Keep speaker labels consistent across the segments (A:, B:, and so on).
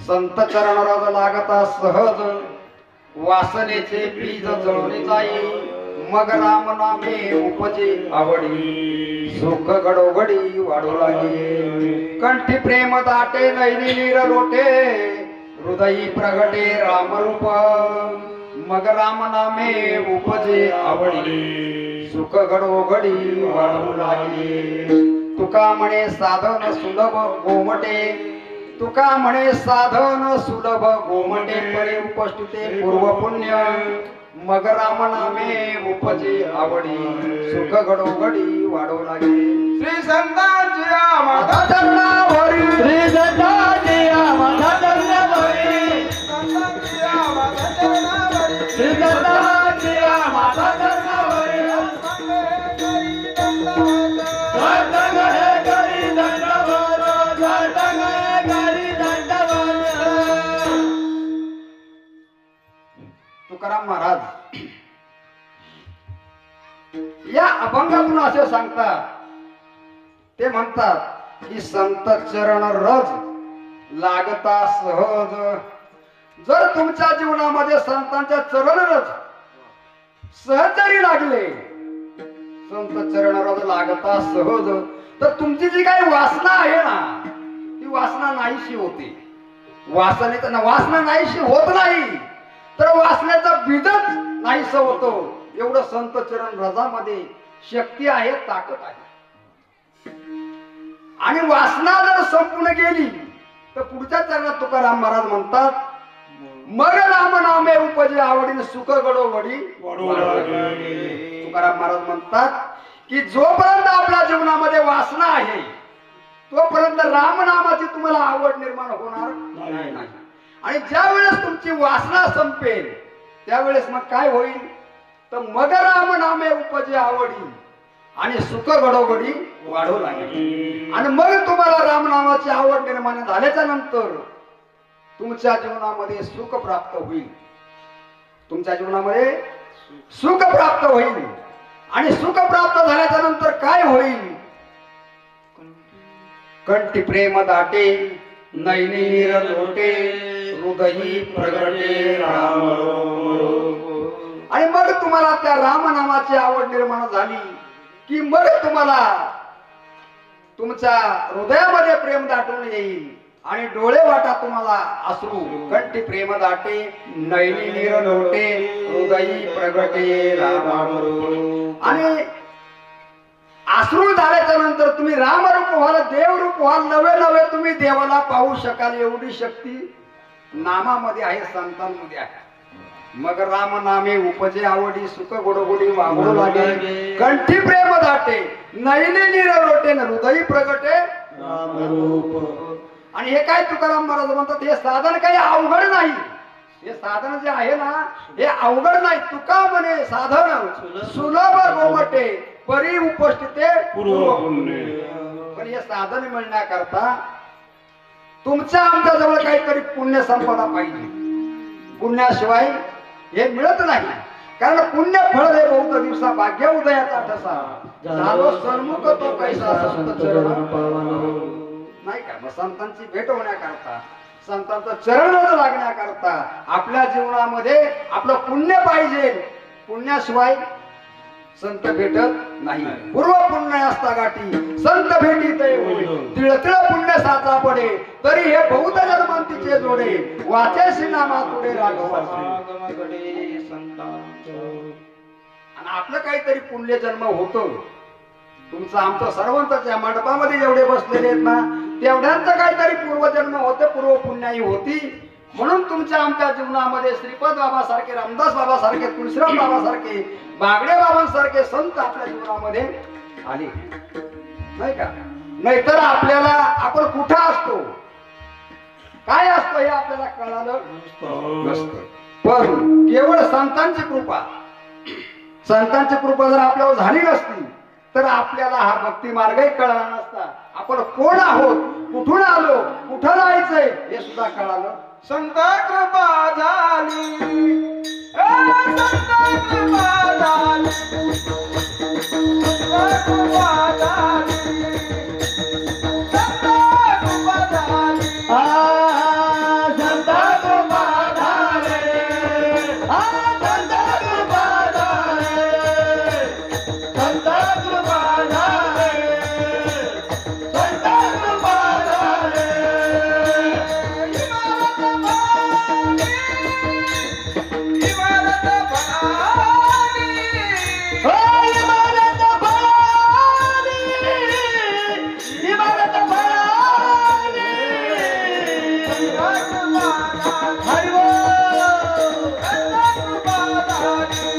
A: संत चरणरज लागता सहज वासनेचे बीज जळून जाई मग राम नामे उपजे आवडी सुख घडोघडी वाढू लागे कंठी प्रेम दाटे नैनी नीर लोटे हृदयी प्रगटे रामरूप मग राम नामे उपजे आवडी सुख घडोघडी वाढू लागे तुका म्हणे साधन सुलभ गोमटे तुका म्हणे साधन सुलभ गोमटे परी उपस्थिते पूर्व पुण्य मग राम नामे उपजे आवडी सुख घडोघडी वाढू लागे
B: श्री संतांची
A: माझा चरणावरी
B: श्री संतांची माझा चरणावरी संतांची माझा चरणावरी श्री संतांची माझा चरणावरी
A: तुकाराम महाराज या अभंगातून असे सांगतात ते म्हणतात की संत चरण रज लागता सहज जर तुमच्या जीवनामध्ये संतांच्या चरण रज सहज जरी लागले संत चरण रज लागता सहज तर तुमची जी काही वासना आहे ना ती वासना नाहीशी होते वासना नाहीशी होत नाही तर वासनेचा बीजच नाहीसं होतो एवढं संत चरण रजामध्ये शक्ती आहे ताकद आहे आणि वासना जर संपूर्ण गेली तर पुढच्या चरणात तुकाराम महाराज म्हणतात मग राम नामे उपजे आवडीने सुख घडोघडी तुकाराम महाराज म्हणतात की जोपर्यंत आपल्या जीवनामध्ये वासना आहे तोपर्यंत राम नामाची तुम्हाला आवड निर्माण होणार नाही आणि ज्या वेळेस तुमची वासना संपेल त्यावेळेस मग काय होईल तर मग राम नामे उपजे आवडी आणि सुख घडोघडी वाढू लागेल आणि मग तुम्हाला राम नामाची आवड निर्माण झाल्याच्या नंतर तुमच्या जीवनामध्ये सुख प्राप्त होईल तुमच्या जीवनामध्ये सुख प्राप्त होईल आणि सुख प्राप्त झाल्याच्या नंतर काय होईल कंठी प्रेम दाटे नैनी नीर लोटे हृदयी प्रगटे राम आणि मग तुम्हाला त्या राम नामाची आवड निर्माण झाली की मग तुम्हाला तुमच्या हृदयामध्ये प्रेम दाटून येईल आणि डोळे वाटा तुम्हाला अश्रू कंठी प्रेम दाटे नैनी नीर लोटे हृदयी प्रगटे राम आणि अश्रू झाल्याच्या नंतर तुम्ही रामरूप व्हाल देवरूप व्हाल नवे नवे तुम्ही देवाला पाहू शकाल एवढी शक्ती नामामध्ये आहे संतांमध्ये आहे मग राम नामे उपजे आवडी सुख गोडगोडी वागू लागे कंठी प्रेम दाटे नैने नीर लोटे हृदयी प्रगटे रामरूप आणि हे काय तुकाराम महाराज म्हणतात हे साधन काही अवघड नाही हे साधन जे आहे ना हे अवघड नाही तुका म्हणे साधन सुलभ गोमटे परी उपस्थिते पूर्व पण हे साधन मिळण्याकरता तुमच्या आमच्या जवळ काहीतरी पुण्य संपदा पाहिजे पुण्याशिवाय हे मिळत नाही कारण पुण्य फळ हे बहुत दिवसा भाग्य उदयाचा ठसा झालो सन्मुख तो कैसा संत चरण नाही का मग संतांची भेट होण्याकरता संतांचं चरण लागण्याकरता आपल्या जीवनामध्ये आपलं पुण्य पाहिजे पुण्याशिवाय संत भेटत नाही पूर्व पुण्य असता गाठी संत भेटी ते तिळतिळ पुण्य साचा पडे तरी हे बहुत जन्मांतीचे जोडे वाचेशी नामा तुडे राघव आणि आपलं काहीतरी पुण्य जन्म होतो तुमचं आमचं सर्वांचं या मंडपामध्ये जेवढे बसलेले आहेत ना तेवढ्यांचं काहीतरी पूर्वजन्म होते पूर्व पुण्याई होती म्हणून तुमच्या आमच्या जीवनामध्ये श्रीपद बाबा सारखे रामदास बाबा सारखे तुळशीराम बाबा सारखे बागडे बाबांसारखे संत आपल्या जीवनामध्ये आले नाही का नाहीतर आपल्याला आपण कुठं असतो काय असतो हे आपल्याला कळालं नसतं पण केवळ संतांची कृपा जर आपल्यावर झाली नसती तर आपल्याला हा भक्ती मार्गही कळला नसता आपण कोण आहोत कुठून आलो कुठं जायचंय हे सुद्धा कळालं
B: संत कृपा झाली संत कृपा झाली संत कृपा झाली संत कृपा झाली कृपा झाले संत कृपा झाले इमारत भवानी हो इमारत भवानी इमारत भवानी हरि बोल संत कृपा झाली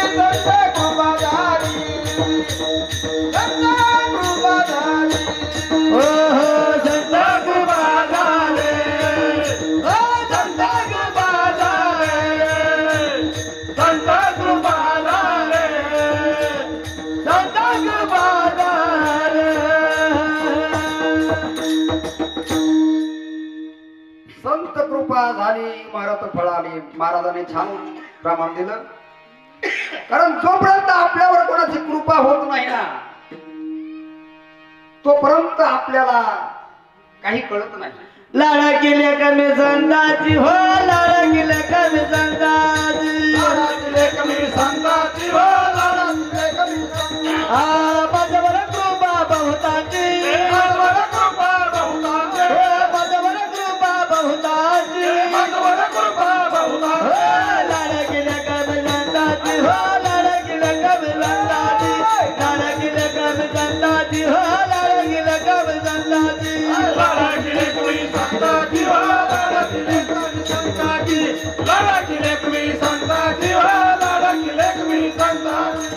B: संत कृपा झाली संत कृपा झाली हो हो संत कृपा झाले हो संत कृपा झाले संत कृपा झाले संत कृपा झाले
A: संत कृपा झाली इमारत फळाली. महाराजांनी छान प्रमाण दिलं. कारण जोपर्यंत आपल्यावर कोणाची कृपा होत नाही ना तोपर्यंत आपल्याला काही कळत नाही.
B: लाडा केल्या कमी संताची हो लाडा केल्या कमी संताची
A: कमी संताची हो लाडातले कमी संताची.
B: माझ्यावर कृपा बहुताची
A: माझ्यावर कृपा बहुताची.
B: माझ्यावर कृपा बहुताची
A: माझ्यावर कृपा बहुताची.
B: लाडा केल्या कमी संताची हो लाडा केल्या कमी संताची लाडा केल्या कमी संताची हो लाडा केल्या कमी संताची
A: लाडा केले कमी संताची हो लाडा केले कमी संताची. लाडा केले कमी संताची हो लाडा केले कमी संताची.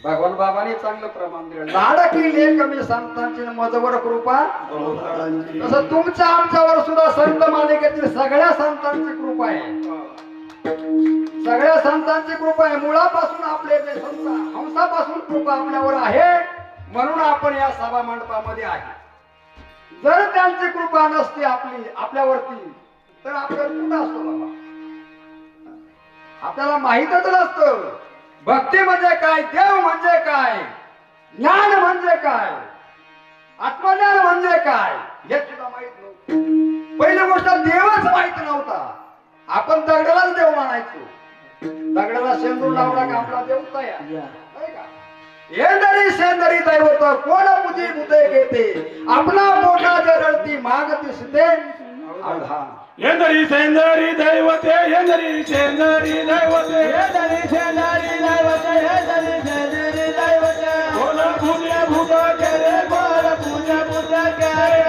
A: भगवान बाबांनी चांगलं प्रमाण दिलं. लाडकी कमी संतांची न मजवर कृपा तसं तुमच्या आमच्यावर सुद्धा संत मालिकेतील सगळ्या संतांची कृपा आहे. सगळ्या संतांची कृपा आहे. मुळापासून आपले जे संत हंसापासून कृपा आपल्यावर आहे म्हणून आपण या सभा मंडपामध्ये आहे. जर त्यांची कृपा नसती आपल्यावरती तर आपल्याला कुठं असतो बाबा. आपल्याला माहीतच नसतं भक्ती म्हणजे काय, देव म्हणजे काय, ज्ञान म्हणजे काय, आत्मज्ञान म्हणजे काय हे सुद्धा माहित नव्हतं. पहिली गोष्ट देवच माहित नव्हता. आपण दगडालाच देव मानायचो. दगडाला शेंदूर लावला का आपला देव तयार नाही का. येंदरी शेंदरी दैवत कोण पूजी बुते घेते आपला पोटा जे रडती मागती सुते आधार.
B: येंदरी सेंदरी दैवते येंदरी सेंदरी दैवते येंदरी सेंदरी दैवते येंदरी सेंदरी दैवते बोल पूजा भूता करे बोल पूजा भूता करे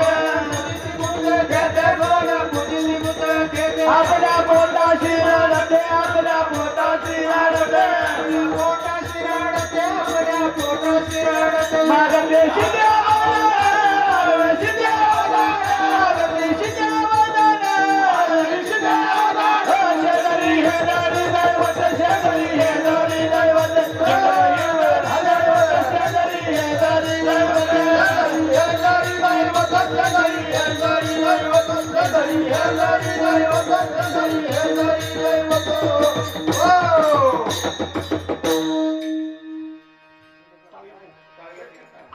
B: पूजा कहते बोल पूजी भूता कहते आपला पोटा शिराडते आपला पोटा शिराडते पोटा शिराडते आपला पोटा शिराडते मागते शिद्यावाला शिद्यावाला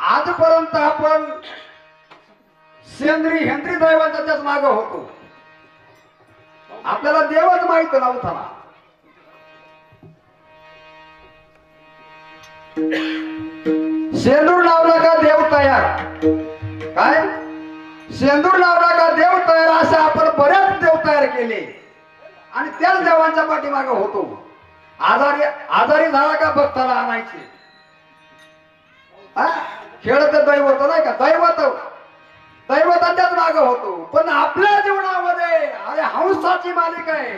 A: आजपर्यंत आपण सेंद्री हेंद्री दैवताच्याच मागे होतो. आपल्याला देवच माहित नव्हता ना. शेंदूर लावला का देव तयार. काय शेंदूर लावला का देव तयार असे आपण बऱ्याच देव तयार केले आणि त्याच देवांच्या पाठीमागे होतो. आजारी झाला का भक्ताला आणायचे. खेळत दैवत नाही का दैवताच्याच मागे होतो. पण आपल्या जीवनामध्ये अरे हंसाची मालिका आहे.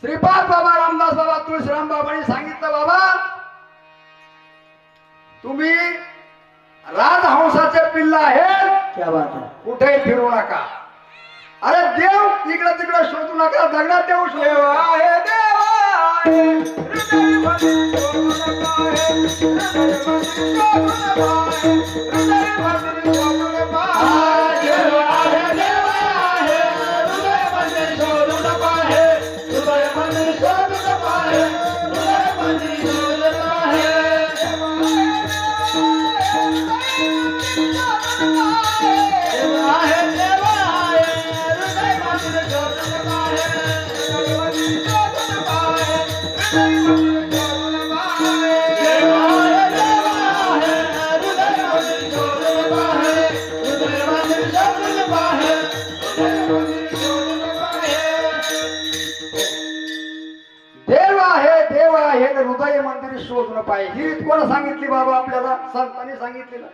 A: श्रीपाद बाबा रामदास बाबा तुळशीराम बाबांनी सांगितलं बाबा तुम्ही राजहंसाचे पिल्ला आहेत.
B: क्या बात है.
A: कुठेही फिरू नका. अरे देव इकडे तिकडे शोधू नका. दगडात देव
B: देव आहे देव आहे हृदयमध्ये शोधू नका आहे हृदयमध्ये शोधू नका आहे हृदयमध्ये शोधू नका आहे देव आहे देव आहे हृदयमध्ये शोधू नका आहे हृदयमध्ये शोधू नका आहे हृदयमध्ये शोधू नका आहे देव आहे देव आहे हृदयमध्ये शोधू नका आहे
A: आहे हृदय मंदिर शोधणं पाहिजे. ही रीत कोण सांगितली बाबा आपल्याला? संतांनी सांगितली ना,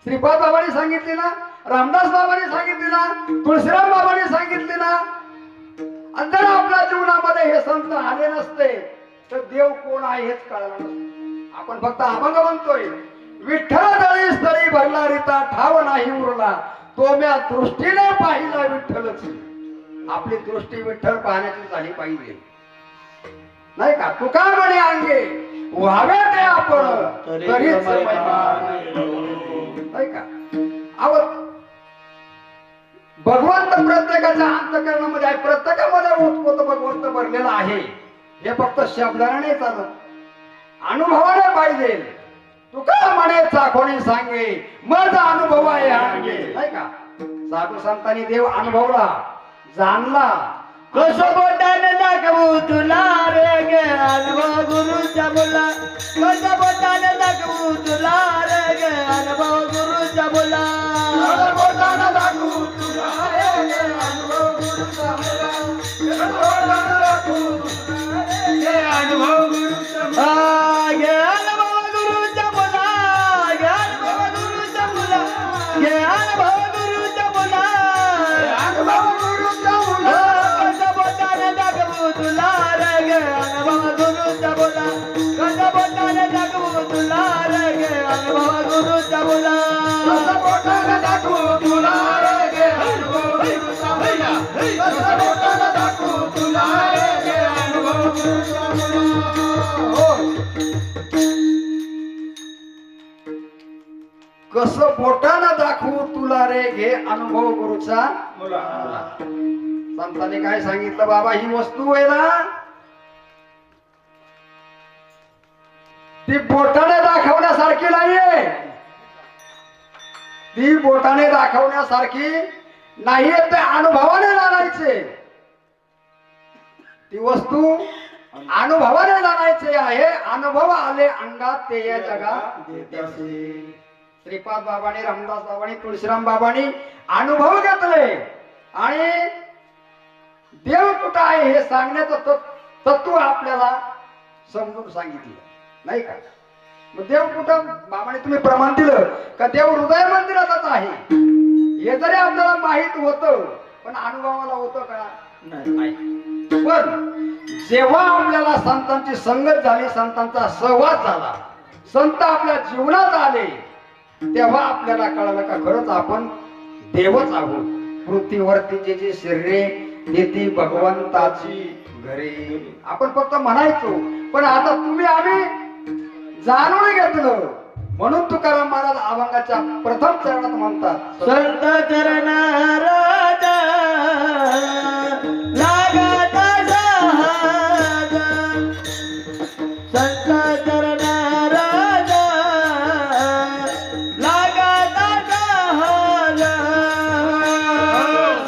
A: श्रीपाद बाबांनी सांगितली ना, रामदास बाबांनी सांगितली ना, तुळशीराम बाबांनी सांगितली ना. आणि जर आपल्या जीवनामध्ये हे संत आले नसते तर देव कोण आहे हेच कळलं नसतं. आपण फक्त अभंग म्हणतोय, विठ्ठल दळी स्थळी भरला रीता ठाव नाही उरला, तो म्या दृष्टीने पाहिला विठ्ठलच. आपली दृष्टी विठ्ठल पाहण्याची झाली पाहिजे, नाही का? तुका म्हणे अंगे व्हावे ते आपण तरीच महिमा नाही का? अहो भगवंत प्रत्येकाच्या अंतःकरणामध्ये आहे, प्रत्येकामध्ये उत्पोत भगवंत भरलेला आहे. हे फक्त शब्दाने नाही चालत, अनुभवाने पाहिजे. तुका म्हणे चाखोणी सांगे माझा अनुभव आहे अंगे, नाही का? साधू संतांनी देव अनुभवला, जाणला.
C: कसं बोटाने दाखवू तुला रे गे अनुभव गुरुच्या मुला, कसं बोटाने दाखवू तुला रे गे अनुभव गुरुच्या मुला.
A: बोटानं दाखवू तुला रे गे अनुभव गुरुचा मुला, बोटानं दाखवू तुला रे गे अनुभव गुरुचा मुला.
C: गे अनुभव गुरुच्या मुला, गे अनुभव गुरुच्या मुला, गे अनुभव गुरुच्या मुला,
A: अनुभव गुरुचा मुला.
C: कसं बोटाने दाखवू तुला रे गे अनुभव गुरुच्या मुला, कसं बोटाने दाखवू तुला रे गे अनुभव गुरुच्या मुला.
A: कसं बोटानं दाखवू तुला रे गे अनुभव गुरुचा मुला, कसं बोटानं दाखवू तुला रे गे अनुभव गुरुचा मुला. कसं बोटानं दाखवू तुला रे घे अनुभव गुरुचा मुला. संतांनी काय सांगितलं बाबा? ही वस्तू आहे ना, ती बोटाने दाखवण्यासारखी नाहीये, ती बोटाने दाखवण्यासारखी नाहीये, ते अनुभवाने जाणायचे. ती वस्तू अनुभवाने जाणायचे आहे. अनुभव आले अंगात ते या जगात देतासे. श्रीपाद बाबांनी, रामदास बाबांनी, तुळशीराम बाबांनी अनुभव घेतले आणि देव कुठं आहे हे सांगण्याचं तत्व आपल्याला समजून सांगितलं, नाही का? मग देव कुठं? बाबांनी तुम्ही प्रमाण दिलं का देव हृदय मंदिरातच आहे. हे जरी आपल्याला माहित होतं पण अनुभवाला होतं का? नाही. पण जेव्हा आपल्याला संतांची संगत झाली, संतांचा सहवास झाला, संत आपल्या जीवनात आले, तेव्हा आपल्याला कळलं का खरंच आपण देवच आहोत. पृथ्वीवरती जे जे शरीरे ती भगवंताची घरे. आपण फक्त म्हणायचो, पण आता तुम्ही आम्ही जाणून घेतलं. म्हणून तुकाराम महाराज अभंगाच्या प्रथम चरणात म्हणतात,
C: संत चरण राजा लागता जहाज, संत चरण राजा लागता जहाज,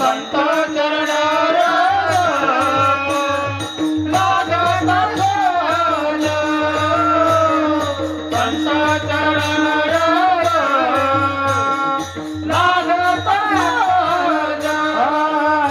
B: संत चरण राजा लागता जहाज, संत चरण राजा लागता जहाज.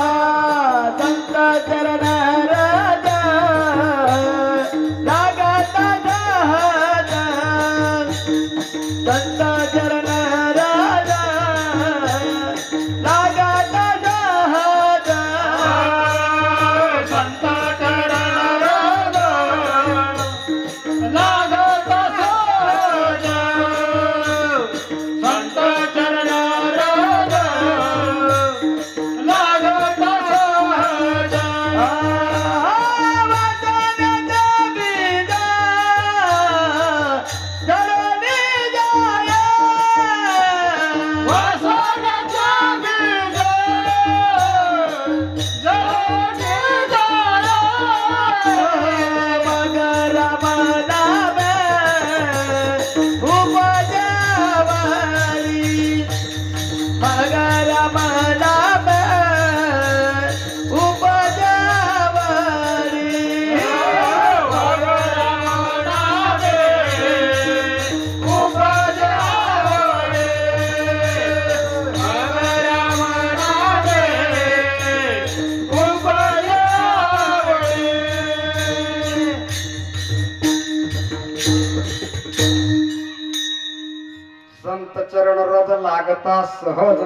A: संत चरण रज लागता सहज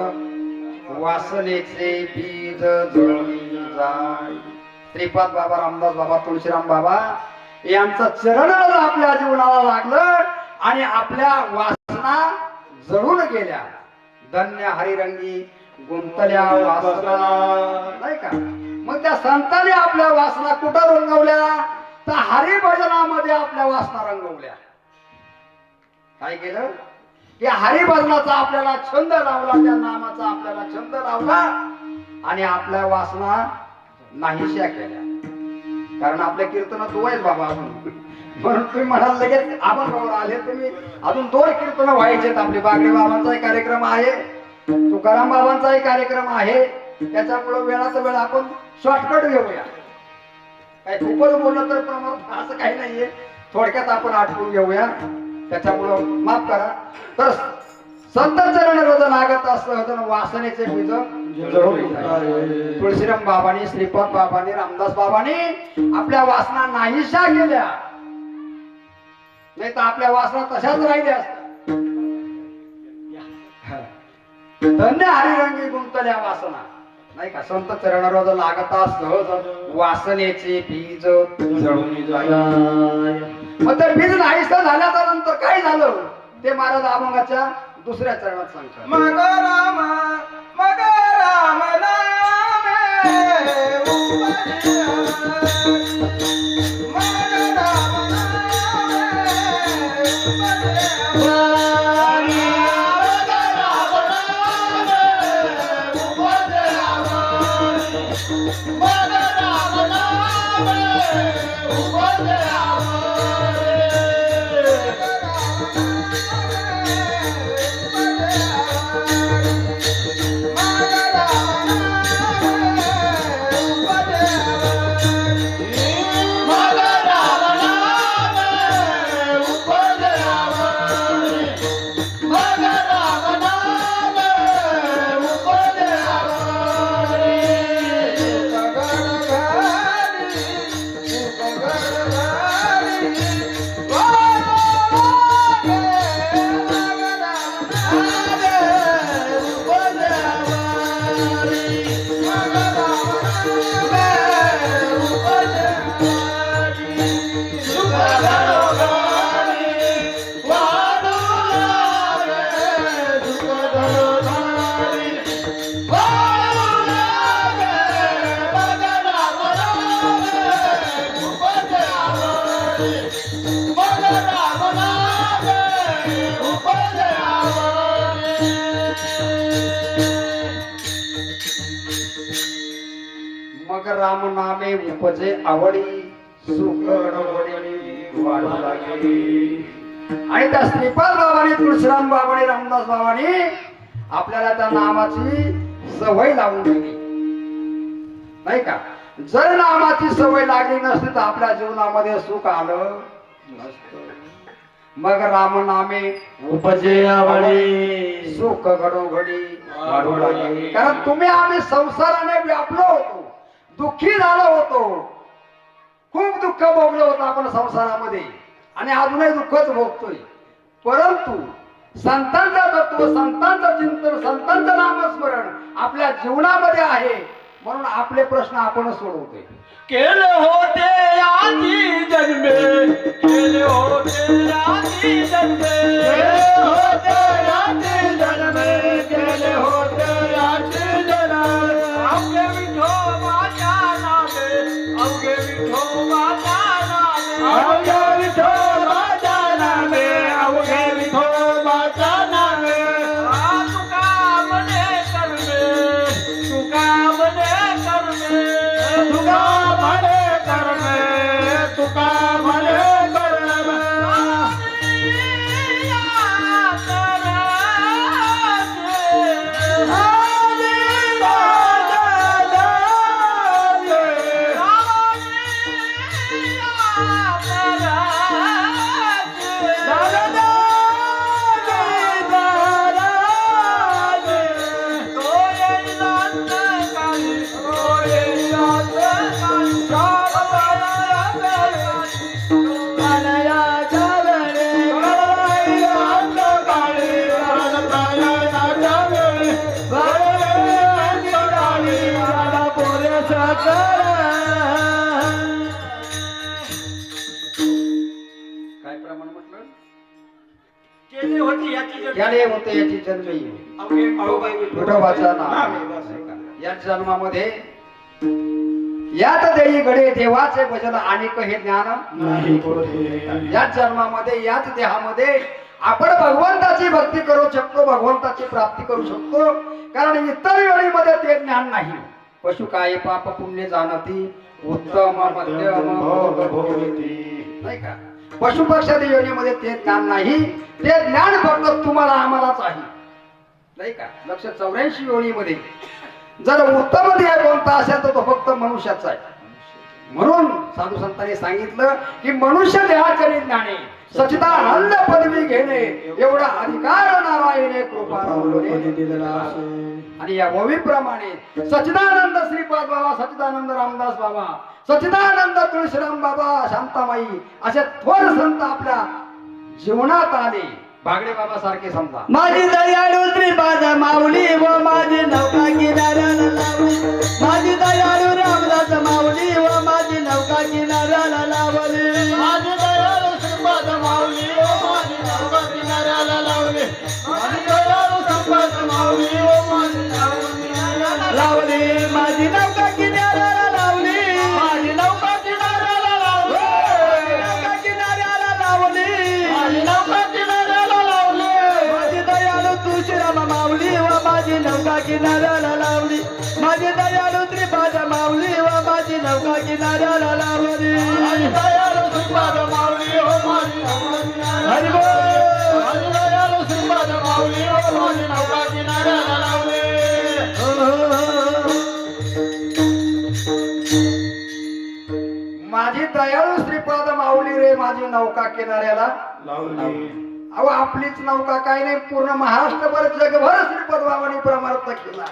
A: वासनेचे बीज जळून जाय. श्रीपाद बाबा, रामदास बाबा, तुळशीराम बाबा यांचं चरण रज आपल्या जीवनाला लागलं आणि आपल्या वासना जळून गेल्या. धन्य हरिरंगी गुंतल्या वासना, नाही का? मग त्या संतांनी आपल्या वासना कुठं रंगवल्या? तर हरिभजनामध्ये आपल्या वासना रंगवल्या. काय केलं की हरिभजनाचा आपल्याला छंद लावला, त्या नामाचा आपल्याला छंद लावला आणि आपल्या वासना नाहीशा केल्या. कारण आपल्या कीर्तन तो आहेत बाबा अजून, म्हणून तुम्ही म्हणाल लगेच आपण बाबा आले तुम्ही, अजून 2 कीर्तन व्हायचेत. आपले बागडे बाबांचाही कार्यक्रम आहे, तुकाराम बाबांचाही कार्यक्रम आहे. त्याच्यामुळे वेळाचा वेळ आपण शॉर्टकट घेऊया. काही खूपच बोललं तर प्रमाण असं काही नाहीये, थोडक्यात आपण आटपून घेऊया. त्याच्यामुळं माफ करा. तर संत चरण रज लागत सहज वासनेचे बीज जळून जाय. तुळशीराम बाबांनी, श्रीपाद बाबांनी, रामदास बाबांनी आपल्या वासना नाहीशा केल्या, नाही तर आपल्या वासना तशाच राहिल्या असतात. धन्य हरिरंगी गुंतल्या वासना, नाही का? संत चरण रज लागता सहज वासनेचे बीज जळून जाय. मग ते बीज नाहीसं झाल्याच्या नंतर काय झालं ते महाराज अभंगाच्या दुसऱ्या चरणात सांगतात.
B: मग राम नामे उपजया, मग राम नामे
A: मग राम नामे उपजे आवडी, सुख गडबडी वाढू लागली. आणि त्या श्रीपाद बाबांनी, तुळशीराम बाबांनी, रामदास बाबांनी आपल्याला त्या नामाची सवय लावून दिली, नाही का? जर नामाची सवय लागली नसती तर आपल्या जीवनामध्ये सुख आलं नसतं. मग राम नामे
C: उपजे आवडी,
A: सुख घडोघडी वाढू लागली. कारण तुम्ही आम्ही संसाराने व्यापलो होतो, दुःखी झालो होतो, खूप दुःख भोगलं होतं आपण संसारामध्ये आणि अजूनही दुःखच भोगतोय. परंतु संतांचं तत्व, संतांचं चिंतन, संतांचं नामस्मरण आपल्या जीवनामध्ये आहे, म्हणून आपले प्रश्न आपण सोडवतोय.
C: केले होते आधी जन्मे, केले होते आधी जन्मे, केले होते आधी जन्मे, केले होते आधी जन्मे. अवघे विठोबाच्या नामे, अवघे विठोबाच्या नामे, अवघे विठोबाच्या नामे, अवघे विठोबाच्या नामे. तुका म्हणे कर्मे, तुका म्हणे कर्मे, तुका म्हणे कर्मे, तुका म्हणे कर्मे.
B: केले होते याची जन्म.
A: याले होते याची जन्मी विठोबाचं नाव. या जन्मामध्ये यात देई घडे देवाचे भजन अनेक हे ज्ञान
B: नाही कोठे.
A: याच जन्मामध्ये याच देहामध्ये आपण भगवंताची भक्ती करू शकतो, भगवंताची प्राप्ती करू शकतो. कारण इतर वेळीमध्ये ते ज्ञान नाही. पशु काय पाप पुण्य जाणती उत्तम मध्यम भोग भोगती. नाही का? पशु पक्षादी योनीमध्ये ते ज्ञान नाही. ते ज्ञान फक्त तुम्हाला आम्हालाच आहे. नाही का? लक्ष 84 योनीमध्ये जर उत्तम देह कोणता असेल तर तो फक्त मनुष्याचा आहे. म्हणून साधू संतांनी सांगितलं की मनुष्य देहाचे ज्ञाने सच्चिदानंद पदवी घेणे एवढा अधिकार नारायणे कृपा दिलेला. आणि या ओवीप्रमाणे सच्चिदानंद श्रीपाद बाबा, सच्चिदानंद रामदास बाबा, सच्चिदानंद तुळशीराम बाबा, शांताबाई असे थोर संत आपल्या जीवनात आले. बागडे बाबा सारखे समजा.
C: माझी दयाळू श्रीपाद माऊली व माझी नौका किनाऱ्याला लावली. माझी दयाळू रामदास माऊली व माझी नौका किनाऱ्याला लावली.
B: माझी दयाळू श्रीपाद माऊली ओ माझी नौका किनाऱ्याला लावली. माझी दयाळू श्रीपाद माऊली ओ माझी नौका किनाऱ्याला
C: लावली. माझी नौका किनाऱ्याला लावली.
B: माझी नौका किनाऱ्याला लावली.
C: नौका किनाऱ्याला लावली.
B: माझी नौका किनाऱ्याला लावली.
C: माझी दयाळू तुळशीराम माऊली व माझी नौका किनाऱ्याला लावली. माझी दयाळू श्रीपाद माऊली व माझी नौका किनाऱ्याला लावली.
B: माझी दयाळू श्रीपाद माऊली ओ माझी नौका किनाऱ्याला
C: हरी
B: लावली.
C: बोल.
B: माझी दयाळू श्रीपाद माऊली ओ माझी नौका किनाऱ्याला लावली.
A: माझी दयाळू श्रीपाद माऊली रे माझी नौका किनाऱ्याला. अहो आपलीच नौका काय नाही, पूर्ण महाराष्ट्रभर जगभर श्रीपाद बाबांनी प्रमाणात केला.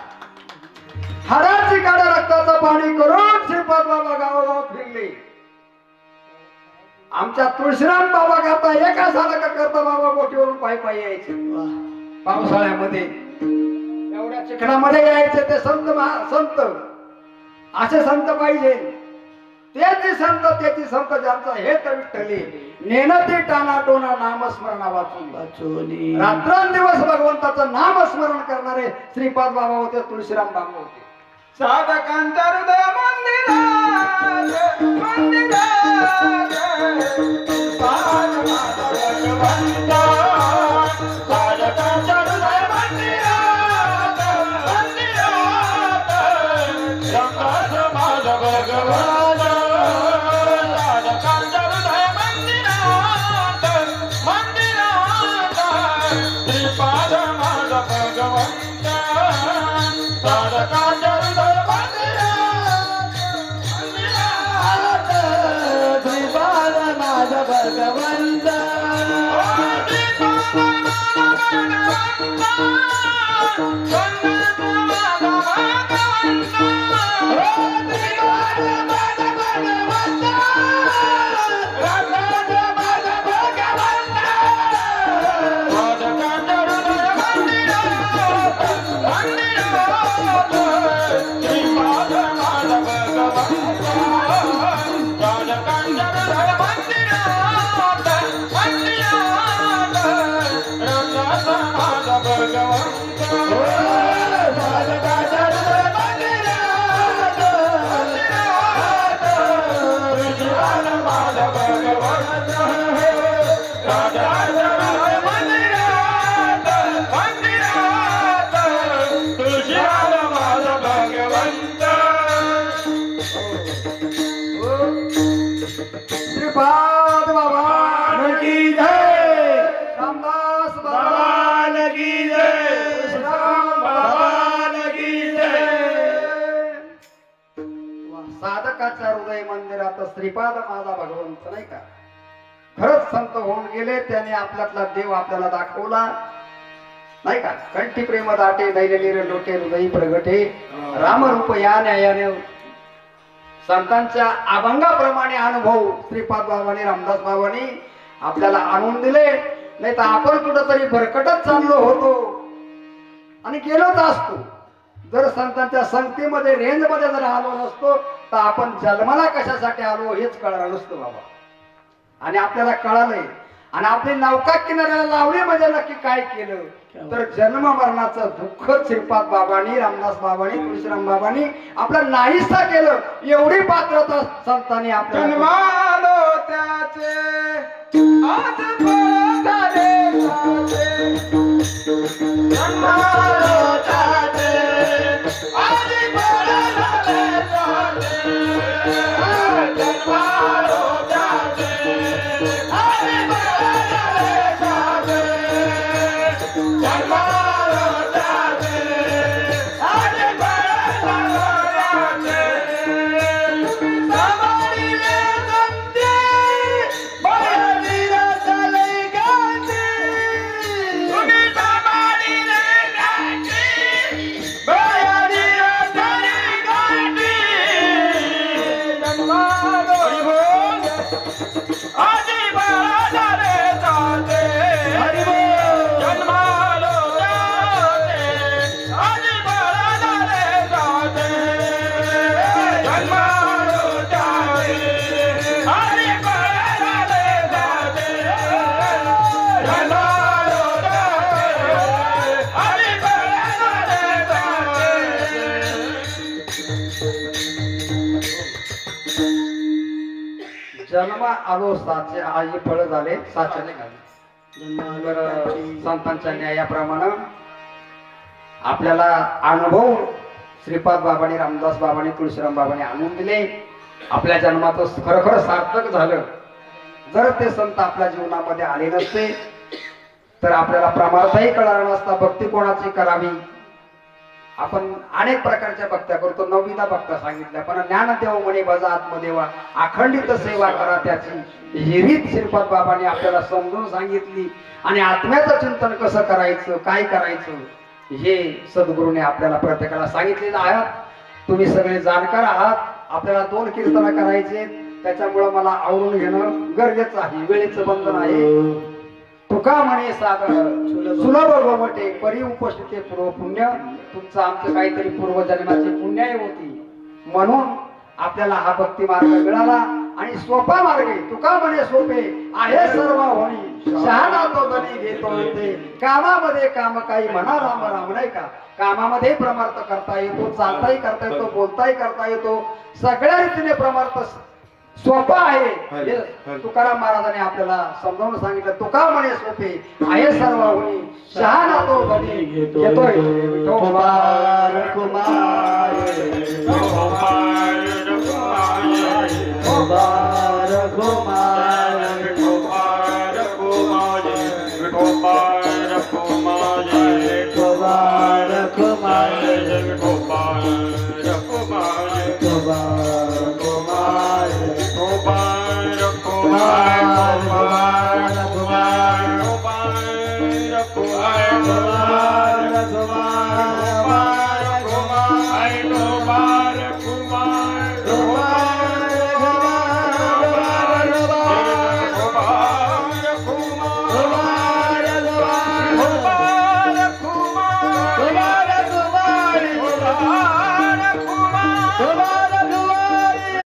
A: हाडाची काढा रक्ताचं पाणी करून श्रीपाद बाबा गावोगाव फिरले. आमच्या तुळशीराम बाबा करता एका साधका करता बाबा बोटीवरून पायी पायी यायचे. पावसाळ्यामध्ये एवढ्या चिखलामध्ये यायचे ते संत संत. असे संत पाहिजे. त्याची संत ज्यांचा हे तर विठ्ठली नेनते टाना टोना नामस्मरणा वाचून रात्रंदिवस भगवंताचं नामस्मरण करणारे श्रीपाद बाबा होते, तुळशीराम बाबा होते.
B: साधकांच्या हृदय मंदिरात मंदिरात पान माझा भगवंता. साधकांच्या हृदय मंदिरात मंदिरात रंगाचा माझा भगवंता. साधकांच्या हृदय मंदिरात मंदिरात श्रीपाद माझा भगवंता. साधकांच्या हृदय
C: श्रीपाद माझा भगवंत.
A: श्रीपाद बाबा
C: की जय.
A: रामदास बाबा
C: बाबा की जय.
A: तुळशीराम
C: बाबा की जय.
A: साधकाच्या हृदय मंदिरात श्रीपाद माझा भगवंत. नाही का? खरंच संत होऊन गेले. त्याने आपल्यातला देव आपल्याला दाखवला. नाही का? कंठी प्रेम दाटे दैलेलीर लोटे हृदयी प्रगटे रामरूप या न्यायाने. संतांच्या अभंगाप्रमाणे अनुभव श्रीपाद बाबांनी रामदास बाबांनी आपल्याला आणून दिले. नाही तर आपण कुठंतरी भरकटत चाललो होतो आणि गेलोच असतो. जर संतांच्या संगतीमध्ये रेंजमध्ये जर आलो नसतो तर आपण जन्माला कशासाठी आलो हेच कळलं नसतं बाबा. आणि आपल्याला कळालंय. आणि आपली नौका किनाऱ्याला लावली म्हणजे नक्की काय केलं तर जन्म मरणाचं दुःख श्रीपाद बाबांनी, रामदास बाबांनी, तुळशीराम बाबांनी आपलं नाहीसा केलं. एवढी पात्रता संतांनी आपल्याला
B: जन्मालो त्याचे आज फळ झाले साचे. जन्मालो त्याचे आज फळ झाले साचे. जन्मालो त्याचे आज फळ झाले साचे. जन्मालो त्याचे आज फळ झाले साचे. समाडीले संते बळीला झाले गाते. तुम्ही समाडीले गाते बळीला झाले गाते. जन्मालो आजी बाळा झाले जाते. जन्मालो जाते आजी बाळा झाले जाते. जन्मालो जाते आजी बाळा झाले जाते. जन्मालो जाते आजी बाळा झाले जाते.
A: जन्म आलो साचे आई फळ झाले साच्याने घाले. तर संतांच्या न्यायाप्रमाणे आपल्याला अनुभव श्रीपाद बाबांनी, रामदास बाबांनी, तुळशीराम बाबांनी आणून दिले. आपल्या जन्माचं खरोखर सार्थक झालं. जर ते संत आपल्या जीवनामध्ये आले नसते तर आपल्याला प्रमार्थही कळणार नसता भक्ती कोणाची करावी. आपण अनेक प्रकारच्या भक्त्या करतो. 9वीला भक्त्या सांगितल्या, पण ज्ञानदेव म्हणे भजा आत्मदेवा अखंडित सेवा करा त्याची. ही रीत श्रीपाद बाबांनी आपल्याला समजून सांगितली. आणि आत्म्याचं चिंतन कसं करायचं, काय करायचं हे सद्गुरूने आपल्याला प्रत्येकाला सांगितलेलं आहे. तुम्ही सगळे जाणकार आहात. आपल्याला 2 कीर्तन करायचे, त्याच्यामुळं मला आवरून घेणं गरजेचं आहे. वेळेचं बंधन आहे. तुका म्हणे सागर सुलभ गोमटे परी उपस्थिते पूर्व पुण्य. तुमचं आमचं काहीतरी पूर्वजन्माची पुण्याई होती म्हणून आपल्याला हा भक्ती मार्ग मिळाला. आणि सोपा मार्ग आहे. तुका म्हणे सोपे आहे सर्व होणी शहाणा तो दली घेतो ते. कामामध्ये काम काही म्हणा राम राम नाही का. कामामध्ये प्रमार्थ करता येतो, चालताही करता येतो, बोलताही करता येतो. सगळ्या रीतीने प्रमार्थ सोपा आहे. हे तुकाराम महाराजांनी आपल्याला समजावून सांगितलं. तुका म्हणे सोपे आहे सर्व होणी शहाणा तो दली घेतोय.
C: कुमार कुमार
B: कुमार कुमार
C: कुमार